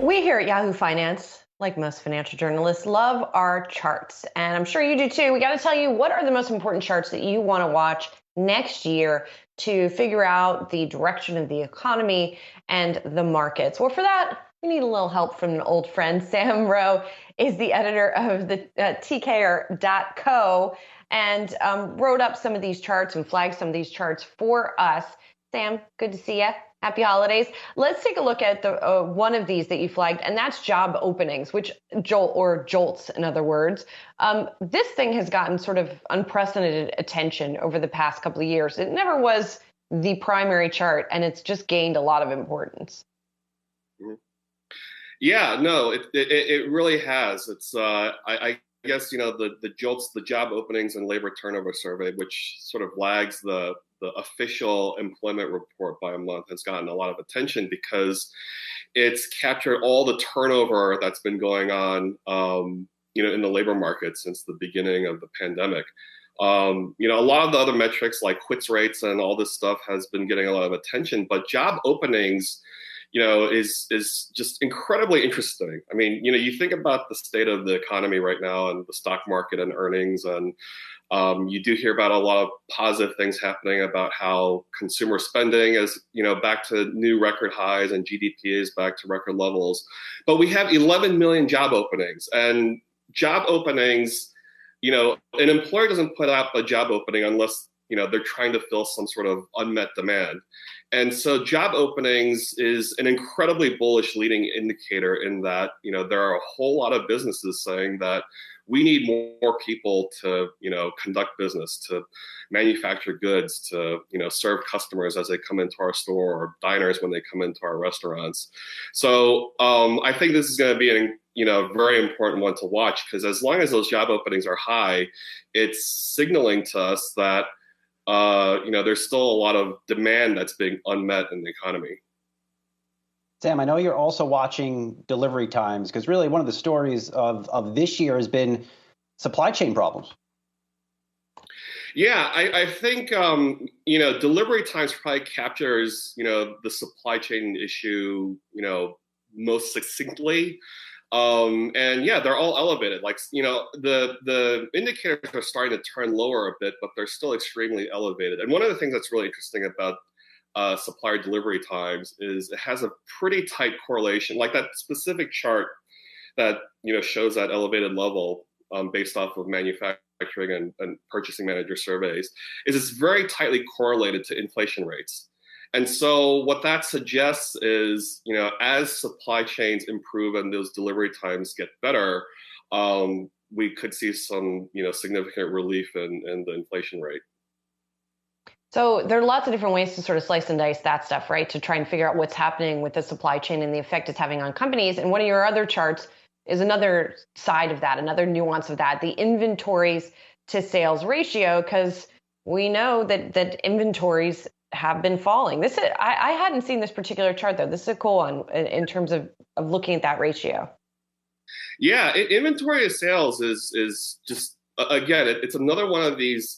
We here at Yahoo Finance, like most financial journalists, love our charts. And I'm sure you do too. We got to tell you what are the most important charts that you want to watch next year to figure out the direction of the economy and the markets. Well, for that, we need a little help from an old friend. Sam Rowe is the editor of the TKR.co and wrote up some of these charts and flagged some of these charts for us. Sam, good to see you. Happy holidays. Let's take a look at the one of these that you flagged, and that's job openings, which jolts, in other words. This thing has gotten sort of unprecedented attention over the past couple of years. It never was the primary chart, and it's just gained a lot of importance. Yeah, no, it really has. It's I guess the jolts, the job openings and labor turnover survey, which sort of lags the official employment report by a month, has gotten a lot of attention because it's captured all the turnover that's been going on, in the labor market since the beginning of the pandemic. A lot of the other metrics like quits rates and all this stuff has been getting a lot of attention, but job openings, is just incredibly interesting. I mean, you think about the state of the economy right now and the stock market and earnings, and you do hear about a lot of positive things happening about how consumer spending is, back to new record highs and GDP is back to record levels. But we have 11 million job openings, and job openings, an employer doesn't put out a job opening unless, they're trying to fill some sort of unmet demand. And so job openings is an incredibly bullish leading indicator in that, there are a whole lot of businesses saying that we need more people to, conduct business, to manufacture goods, to, serve customers as they come into our store, or diners when they come into our restaurants. So I think this is going to be a very important one to watch, because as long as those job openings are high, it's signaling to us that there's still a lot of demand that's being unmet in the economy. Sam, I know you're also watching delivery times, because really one of the stories of this year has been supply chain problems. Yeah, I think, delivery times probably captures, the supply chain issue, most succinctly. And yeah, they're all elevated. Like, the indicators are starting to turn lower a bit, but they're still extremely elevated. And one of the things that's really interesting about supplier delivery times is it has a pretty tight correlation. Like that specific chart that, shows that elevated level based off of manufacturing and purchasing manager surveys, is it's very tightly correlated to inflation rates. And so what that suggests is, as supply chains improve and those delivery times get better, we could see some, significant relief in the inflation rate. So there are lots of different ways to sort of slice and dice that stuff, right? To try and figure out what's happening with the supply chain and the effect it's having on companies. And one of your other charts is another side of that, another nuance of that, the inventories to sales ratio, because we know that inventories have been falling. I hadn't seen this particular chart though. This is a cool one in terms of looking at that ratio. Yeah, inventory to sales is just, again, it's another one of these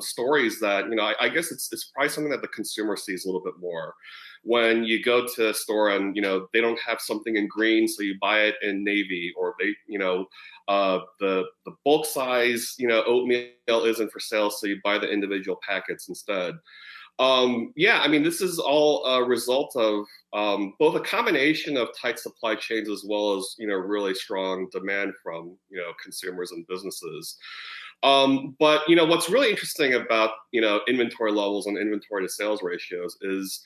stories that, I guess it's probably something that the consumer sees a little bit more. When you go to a store and, they don't have something in green, so you buy it in navy, or they, the bulk size, oatmeal isn't for sale, so you buy the individual packets instead. This is all a result of both a combination of tight supply chains as well as, really strong demand from, consumers and businesses. But what's really interesting about, inventory levels and inventory to sales ratios is,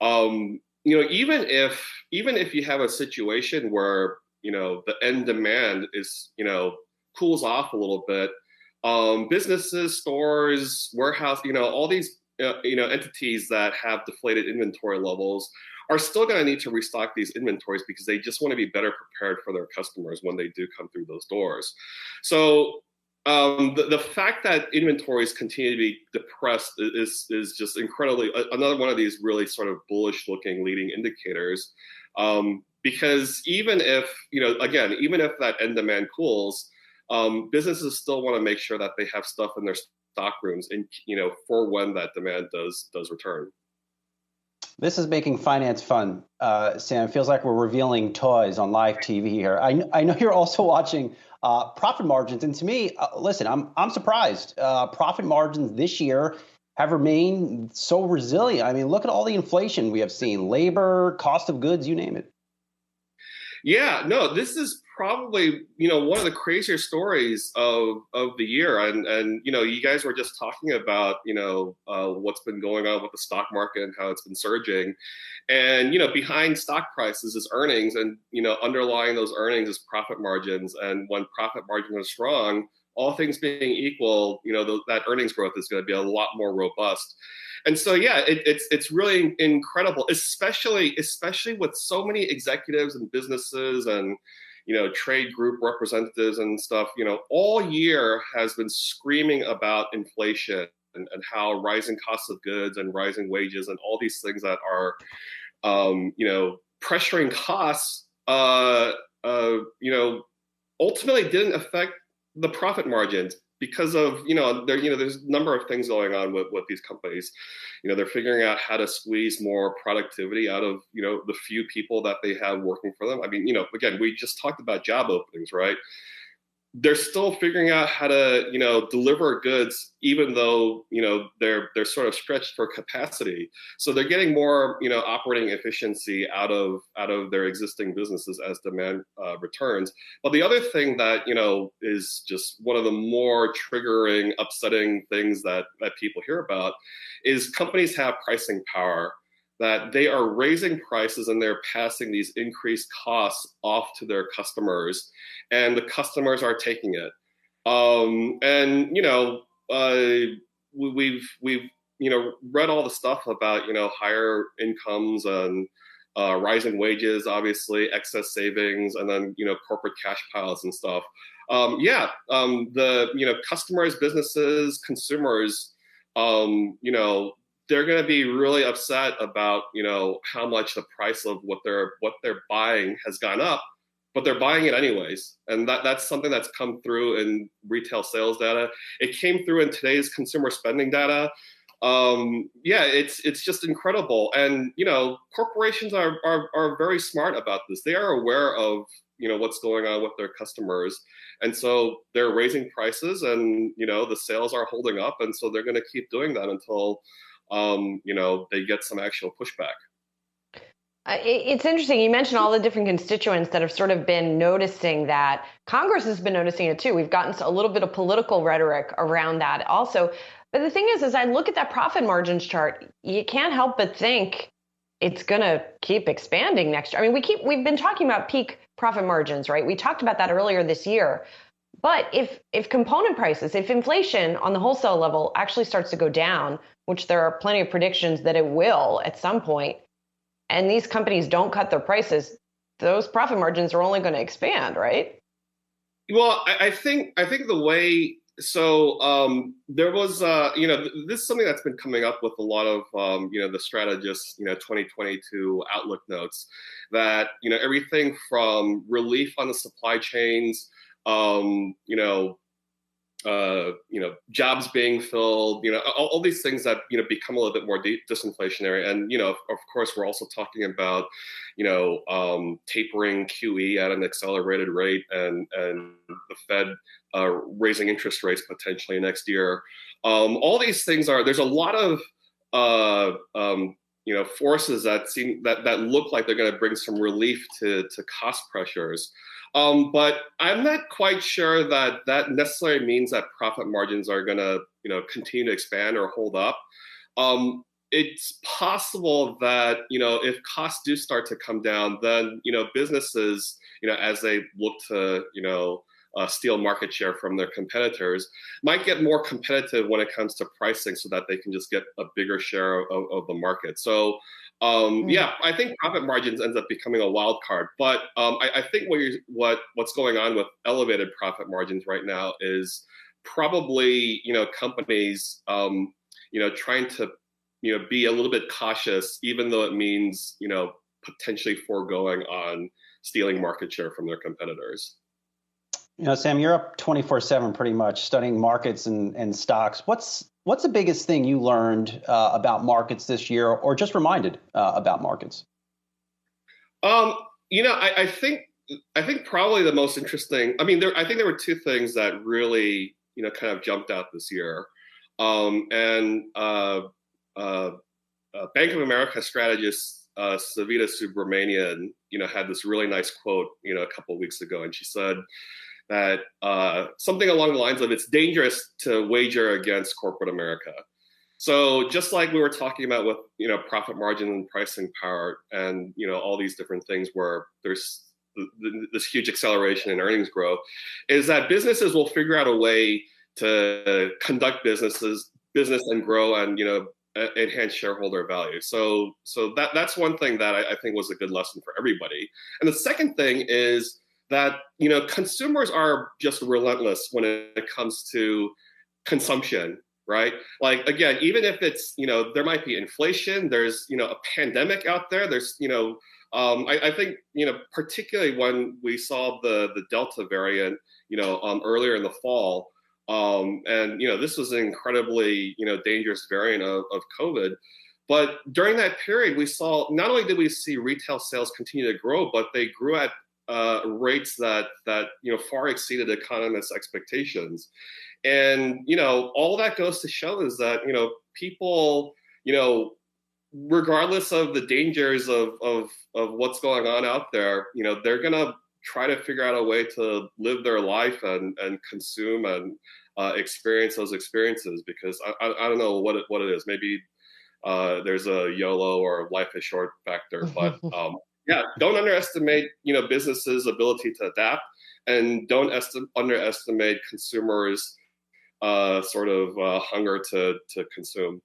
even if you have a situation where, the end demand is, cools off a little bit, businesses, stores, warehouse, all these entities that have deflated inventory levels are still going to need to restock these inventories because they just want to be better prepared for their customers when they do come through those doors. So the fact that inventories continue to be depressed is just incredibly another one of these really sort of bullish looking leading indicators. Because even if, even if that end demand cools, businesses still want to make sure that they have stuff in their stock rooms and, for when that demand does return. This is making finance fun, Sam. It feels like we're revealing toys on live TV here. I know you're also watching profit margins, and to me, listen, I'm surprised. Profit margins this year have remained so resilient. I mean, look at all the inflation we have seen: labor, cost of goods, you name it. Yeah, no, this is probably, one of the crazier stories of the year. And you guys were just talking about, what's been going on with the stock market and how it's been surging. And, behind stock prices is earnings, and, underlying those earnings is profit margins. And when profit margins are strong, all things being equal, that earnings growth is going to be a lot more robust. And so, yeah, it's really incredible, especially with so many executives and businesses and, trade group representatives and stuff, all year has been screaming about inflation and how rising costs of goods and rising wages and all these things that are, pressuring costs, ultimately didn't affect the profit margins because of, there's a number of things going on with these companies. They're figuring out how to squeeze more productivity out of, the few people that they have working for them. I mean, again, we just talked about job openings, right? They're still figuring out how to, deliver goods, even though, they're sort of stretched for capacity. So they're getting more, operating efficiency out of their existing businesses as demand returns. But the other thing that, is just one of the more triggering, upsetting things that people hear about is companies have pricing power, that they are raising prices and they're passing these increased costs off to their customers, and the customers are taking it. We've read all the stuff about higher incomes and rising wages, obviously excess savings, and then corporate cash piles and stuff. The customers, businesses, consumers, they're going to be really upset about, how much the price of what they're buying has gone up, but they're buying it anyways. And that's something that's come through in retail sales data. It came through in today's consumer spending data. It's just incredible. And, corporations are very smart about this. They are aware of, what's going on with their customers. And so they're raising prices, and, the sales are holding up. And so they're going to keep doing that until they get some actual pushback. It's interesting. You mentioned all the different constituents that have sort of been noticing that. Congress has been noticing it too. We've gotten a little bit of political rhetoric around that also. But the thing is, as I look at that profit margins chart, you can't help but think it's going to keep expanding next year. I mean, we've been talking about peak profit margins, right? We talked about that earlier this year. But if component prices, if inflation on the wholesale level actually starts to go down, which there are plenty of predictions that it will at some point, and these companies don't cut their prices, those profit margins are only going to expand, right? Well, I think the way, there was, this is something that's been coming up with a lot of, the strategists, 2022 outlook notes, that, everything from relief on the supply chains, jobs being filled, all these things that, become a little bit more disinflationary. And, of course, we're also talking about, tapering QE at an accelerated rate, and the Fed raising interest rates potentially next year. All these things there's a lot of, forces that look like they're going to bring some relief to cost pressures. But I'm not quite sure that necessarily means that profit margins are going to, continue to expand or hold up. It's possible that, if costs do start to come down, then, businesses, as they look to, steal market share from their competitors, might get more competitive when it comes to pricing, so that they can just get a bigger share of the market. So, I think profit margins ends up becoming a wild card. But I think what's going on with elevated profit margins right now is probably, companies, trying to, be a little bit cautious, even though it means, potentially foregoing on stealing market share from their competitors. Sam, you're up 24/7 pretty much studying markets and stocks. What's What's the biggest thing you learned about markets this year, or just reminded about markets? Um, I think probably the most interesting. I mean, I think there were two things that really kind of jumped out this year, and Bank of America strategist Savita Subramanian, had this really nice quote, a couple of weeks ago, and she said that something along the lines of, "It's dangerous to wager against corporate America." So just like we were talking about with profit margin and pricing power, and all these different things where there's this huge acceleration in earnings growth, is that businesses will figure out a way to conduct business and grow and enhance shareholder value. So that's one thing that I think was a good lesson for everybody. And the second thing is that consumers are just relentless when it comes to consumption. Right? Like, again, even if it's, there might be inflation, there's, a pandemic out there, there's, I think, particularly when we saw the Delta variant, earlier in the fall, and, this was an incredibly, dangerous variant of COVID. But during that period, we saw, not only did we see retail sales continue to grow, but they grew at rates that far exceeded economists' expectations. And, all that goes to show is that, people, regardless of the dangers of what's going on out there, they're going to try to figure out a way to live their life and consume and experience those experiences, because I don't know what it is. Maybe there's a YOLO or life is short factor, but yeah, don't underestimate, businesses' ability to adapt, and don't underestimate consumers' hunger to consume.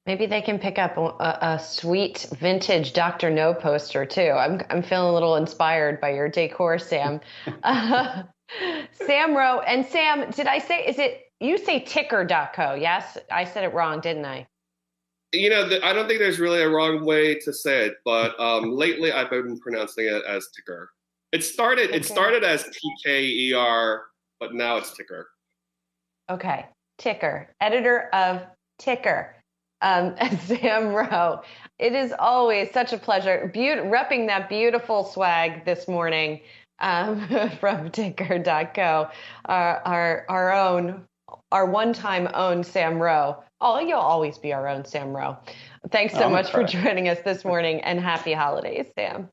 Maybe they can pick up a sweet vintage Dr. No poster too. I'm feeling a little inspired by your decor, Sam. Sam Rowe. And Sam, did I say, you say ticker.co? Yes, I said it wrong, didn't I? I don't think there's really a wrong way to say it, but lately I've been pronouncing it as ticker. It started as TKER, but now it's ticker. Okay, ticker, editor of Ticker, Sam Rowe. It is always such a pleasure repping that beautiful swag this morning from ticker.co, our one-time own Sam Rowe. Oh, you'll always be our own Sam Rowe. Thanks so much for joining us this morning, and happy holidays, Sam.